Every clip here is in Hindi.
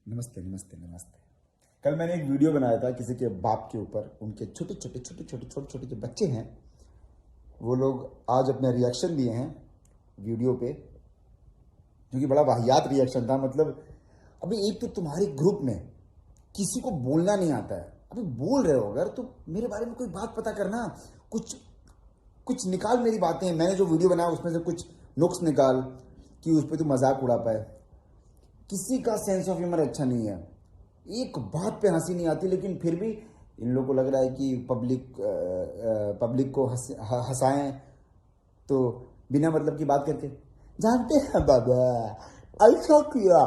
नमस्ते नमस्ते नमस्ते। कल मैंने एक वीडियो बनाया था किसी के बाप के ऊपर। उनके छोटे छोटे जो बच्चे हैं वो लोग आज अपने रिएक्शन दिए हैं वीडियो पे, जो कि बड़ा वाहियात रिएक्शन था। मतलब अभी एक तो तुम्हारे ग्रुप में किसी को बोलना नहीं आता है, अभी बोल रहे हो अगर तो मेरे बारे में कोई बात पता करना, कुछ कुछ निकाल मेरी बातें। मैंने जो वीडियो बनाया उसमें से कुछ नुक्स निकाल कि उस पर तू मजाक उड़ा पाए। किसी का सेंस ऑफ ह्यूमर अच्छा नहीं है, एक बात पे हंसी नहीं आती, लेकिन फिर भी इन लोगों को लग रहा है कि पब्लिक को हंसाएं, तो बिना मतलब की बात करके जानते हैं बाबा ऐसा किया।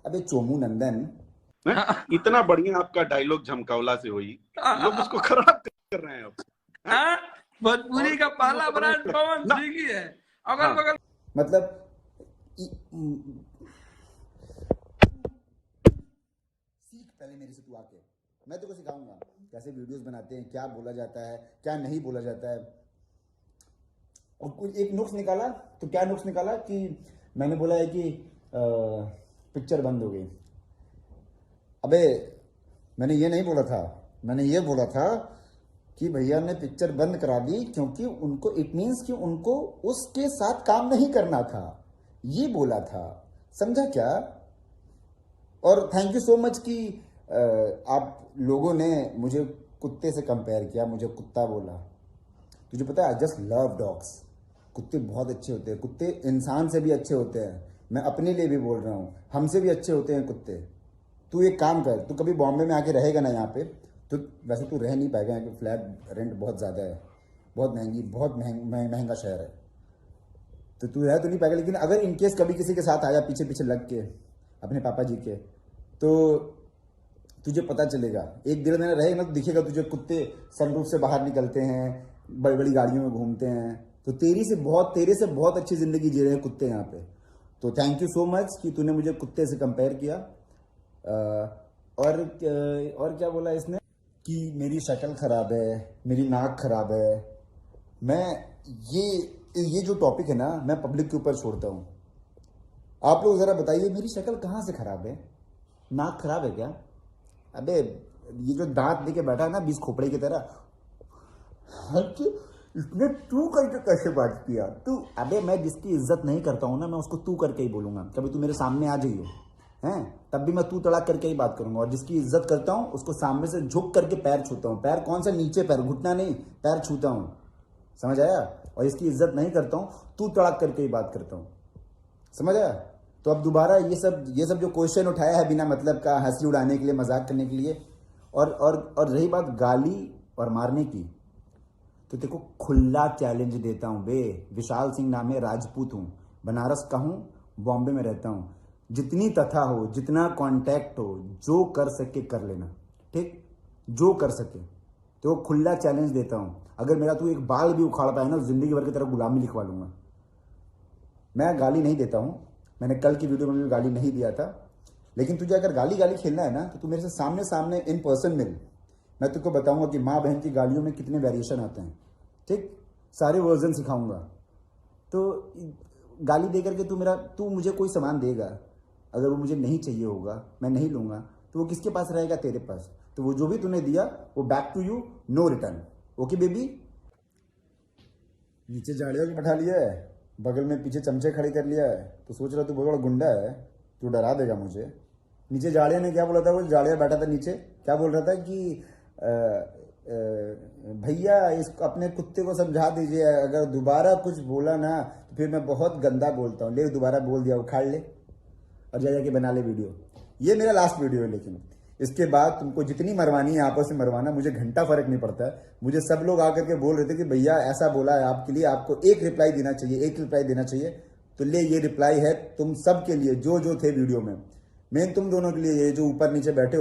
अबे चोमू नंदन, है? इतना बढ़िया आपका डायलॉग झमकावला से हुई, लोग उसको खराब कर रहे हैं अब। भोजपुरी का पहला ब्रांड पवन सिंह है। अगल बगल मतलब सीख पहले मेरे से तू आके, मैं तेरे को सिखाऊंगा कैसे वीडियोस बनाते हैं, क्या बोला जाता है क्या नहीं बोला जाता है। और कुछ एक नुक्स निकाला, तो क्या नुक्स निकाला कि मैंने बोला है कि पिक्चर बंद हो गई। अबे मैंने ये नहीं बोला था, मैंने ये बोला था कि भैया ने पिक्चर बंद करा दी क्योंकि उनको इट मीन्स कि उनको उसके साथ काम नहीं करना था, ये बोला था, समझा क्या। और थैंक यू सो मच कि आप लोगों ने मुझे कुत्ते से कंपेयर किया, मुझे कुत्ता बोला। तुझे पता है आई जस्ट लव डॉग्स। कुत्ते बहुत अच्छे होते हैं, कुत्ते इंसान से भी अच्छे होते हैं। मैं अपने लिए भी बोल रहा हूँ, हमसे भी अच्छे होते हैं कुत्ते। तू एक काम कर, तू कभी बॉम्बे में आके रहेगा ना यहाँ पे, तो वैसे तू रह नहीं पाएगा, यहाँ पे फ्लैट रेंट बहुत ज़्यादा है, बहुत महंगा शहर है, तो तू रह तो नहीं पाएगा। लेकिन अगर इनकेस कभी किसी के साथ आया पीछे पीछे लग के अपने पापा जी के, तो तुझे पता चलेगा, एक डेढ़ महीना रहेगा ना तो दिखेगा तुझे कुत्ते सनरूफ से बाहर निकलते हैं, बड़ी बड़ी गाड़ियों में घूमते हैं। तो तेरे से बहुत अच्छी ज़िंदगी जी रहे हैं कुत्ते यहाँ पे। तो थैंक यू सो मच कि तूने मुझे कुत्ते से कंपेयर किया। और क्या बोला इसने कि मेरी शक्ल ख़राब है, मेरी नाक ख़राब है। मैं ये जो टॉपिक है ना, मैं पब्लिक के ऊपर छोड़ता हूँ। आप लोग ज़रा बताइए मेरी शक्ल कहाँ से ख़राब है, नाक ख़राब है क्या? अबे ये जो दांत लेके बैठा है ना 20 खोपड़े की तरह, इसने तू करके कैसे बात किया तू? अबे मैं जिसकी इज्जत नहीं करता हूँ ना, मैं उसको तू करके ही बोलूँगा। कभी तू मेरे सामने आ जाइयो हैं, तब भी मैं तू तड़ाक करके ही बात करूँगा। और जिसकी इज्जत करता हूँ उसको सामने से झुक करके पैर छूता हूँ। पैर कौन सा नीचे पैर, घुटना नहीं, पैर छूता हूँ, समझ आया। और इसकी इज्जत नहीं करता हूँ, तू तड़ाक करके ही बात करता हूँ, समझ आया। तो अब दोबारा ये सब जो क्वेश्चन उठाया है बिना मतलब का, हंसी उड़ाने के लिए, मजाक करने के लिए। और रही बात गाली और मारने की, तो तेरे को खुला चैलेंज देता हूँ बे। विशाल सिंह नाम है, राजपूत हूँ, बनारस का हूँ, बॉम्बे में रहता हूँ। जितनी तथा हो, जितना कांटेक्ट हो, जो कर सके कर लेना, ठीक, जो कर सके। तो खुला चैलेंज देता हूँ, अगर मेरा तू एक बाल भी उखाड़ पाए ना, जिंदगी भर की तरह गुलामी लिखवा लूंगा। मैं गाली नहीं देता हूँ, मैंने कल की वीडियो में भी गाली नहीं दिया था। लेकिन तुझे अगर गाली खेलना है ना, तो तू मेरे से सामने सामने इन पर्सन मिल, मैं तुझको बताऊंगा कि माँ बहन की गालियों में कितने वेरिएशन आते हैं, ठीक, सारे वर्जन सिखाऊंगा। तो गाली दे करके तू मुझे कोई सामान देगा, अगर वो मुझे नहीं चाहिए होगा, मैं नहीं लूँगा, तो वो किसके पास रहेगा? तेरे पास। तो वो जो भी तूने दिया वो back to you, no return. Okay baby. नीचे झाड़ियों के बैठा लिया है, बगल में पीछे चमचे खड़े कर लिया है, तो सोच रहा तू बहुत बड़ा गुंडा है, तू डरा देगा मुझे। नीचे जाड़िया ने क्या बोला था, वो जाड़िया बैठा था नीचे, क्या बोल रहा था कि भैया इस अपने कुत्ते को समझा दीजिए, अगर दोबारा कुछ बोला ना तो फिर मैं बहुत गंदा बोलता हूँ। ले दोबारा बोल दिया, उखाड़ ले और जाके बना ले वीडियो। ये मेरा लास्ट वीडियो है, लेकिन इसके बाद तुमको जितनी मरवानी है आपस में मरवाना, मुझे घंटा फर्क नहीं पड़ता है। मुझे सब लोग आकर के बोल रहे थे कि भैया ऐसा बोला है आपके लिए, आपको एक रिप्लाई देना चाहिए, एक रिप्लाई देना चाहिए। तो ले ये रिप्लाई है तुम सब के लिए, जो थे वीडियो में, मेन तुम दोनों के लिए, ये जो ऊपर नीचे बैठे